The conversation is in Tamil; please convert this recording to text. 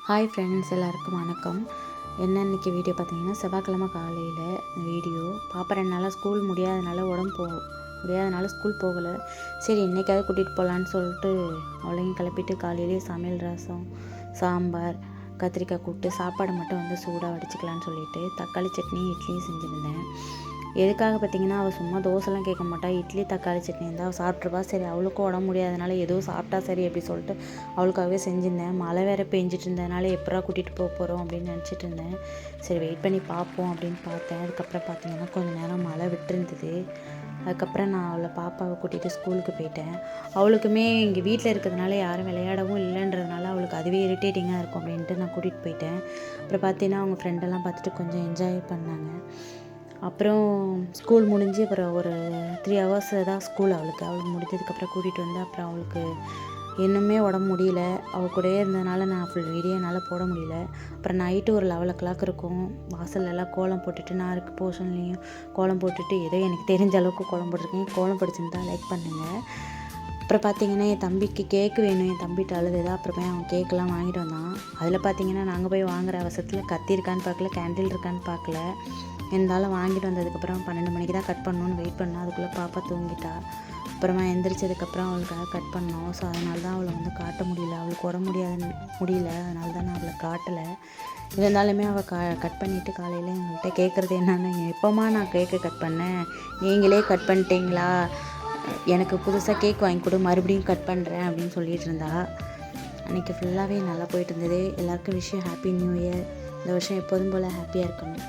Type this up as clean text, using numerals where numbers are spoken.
ஹாய் ஃப்ரெண்ட்ஸ், எல்லாருக்கும் வணக்கம். இன்றைக்கி வீடியோ பார்த்தீங்கன்னா செவ்வாய்க்கிழமை காலையில் வீடியோ. பாப்பா 2 நாளாக ஸ்கூல் முடியாதனால ஸ்கூல் போகலை. சரி இன்றைக்காவது கூட்டிகிட்டு போகலான்னு சொல்லிட்டு அவளையும் கிளப்பிட்டு காலையிலேயே சமையல், ரசம், சாம்பார், கத்திரிக்காய் கூட்டு, சாப்பாடு மட்டும் வந்து சூடாக வடிச்சிக்கலான்னு சொல்லிட்டு தக்காளி சட்னி, இட்லியும் செஞ்சுருந்தேன். எதுக்காக பார்த்திங்கன்னா, அவள் சும்மா தோசைலாம் கேட்க மாட்டா. இட்லி தக்காளி சட்னி இருந்தால் அவள் சாப்பிட்ருப்பா. சரி அவளுக்கும் உடம்பு முடியாதனால எதுவும் சாப்பிட்டா சரி அப்படி சொல்லிட்டு அவளுக்காகவே செஞ்சுருந்தேன். மழை வேறு பெஞ்சிட்டு இருந்ததுனால எப்படா கூட்டிகிட்டு போக போகிறோம் அப்படின்னு நினச்சிட்டு இருந்தேன். சரி வெயிட் பண்ணி பார்ப்போம் அப்படின்னு பார்த்தேன். அதுக்கப்புறம் பார்த்திங்கன்னா கொஞ்சம் நேரம் மழை விட்டுருந்தது. அதுக்கப்புறம் நான் பாப்பாவை கூட்டிகிட்டு ஸ்கூலுக்கு போயிட்டேன். அவளுக்குமே இங்கே வீட்டில் இருக்கிறதுனால யாரும் விளையாடவும் இல்லைன்றதுனால அவளுக்கு அதுவே இரிட்டேட்டிங்காக இருக்கும் அப்படின்ட்டு நான் கூட்டிகிட்டு போயிட்டேன். அப்புறம் பார்த்தீங்கன்னா அவங்க ஃப்ரெண்டெல்லாம் பார்த்துட்டு கொஞ்சம் என்ஜாய் பண்ணாங்க. அப்புறம் ஸ்கூல் முடிஞ்சு அப்புறம் ஒரு 3 hours தான் ஸ்கூல் அவளுக்கு முடிஞ்சதுக்கப்புறம் கூட்டிகிட்டு வந்து அப்புறம் அவளுக்கு இன்னுமே உடம்பு முடியல. அவள் கூடயே இருந்ததுனால நான் ஃபுல் வீடியோ என்னால் போட முடியல. அப்புறம் நைட்டு ஒரு 11 o'clock இருக்கும். வாசல்லலாம் கோலம் போட்டுட்டு நான் இருக்க போர்ஷன்லேயும் கோலம் போட்டுட்டு ஏதோ எனக்கு தெரிஞ்ச அளவுக்கு கோலம் போட்டிருக்கேன். கோலம் பிடிச்சிருந்தா லைக் பண்ணுங்கள். அப்புறம் பார்த்திங்கன்னா என் தம்பிக்கு கேக்கு வேணும். என் தம்பிட்டு அழுதுதா. அப்புறமே அவன் கேக்கெலாம் வாங்கிட்டு வந்தான். அதில் பார்த்திங்கன்னா நாங்கள் போய் வாங்குகிற அவசரத்தில் கத்தி இருக்கான்னு பார்க்கல, கேண்டில் இருக்கான்னு பார்க்கல. இருந்தாலும் வாங்கிட்டு வந்ததுக்கப்புறம் 12 மணிக்கு தான் கட் பண்ணணுன்னு வெயிட் பண்ணோம். அதுக்குள்ளே பாப்பா தூங்கிட்டா. அப்புறமா எந்திரிச்சதுக்கப்புறம் அவளுக்காக கட் பண்ணோம். ஸோ அதனால தான் அவளை வந்து காட்ட முடியல. அவளுக்கு உடம்பு முடியல. அதனால தான் நான் அவளை காட்டலை. இருந்தாலுமே அவள் கட் பண்ணிவிட்டு காலையில் எங்கள்கிட்ட கேட்குறது என்னென்னு, எப்போம்மா நான் கேக்கு கட் பண்ணேன், நீங்களே கட் பண்ணிட்டீங்களா, எனக்கு புதுசாக கேக் வாங்கி கொடு, மறுபடியும் கட் பண்ணுறேன் அப்படின்னு சொல்லிகிட்டு இருந்தா. அன்றைக்கி ஃபுல்லாகவே நல்லா போயிட்டு இருந்தது. எல்லாருக்கும் ஹாப்பி நியூ இயர். இந்த வருஷம் எப்போதும் போல் ஹாப்பியாக இருக்கணும்.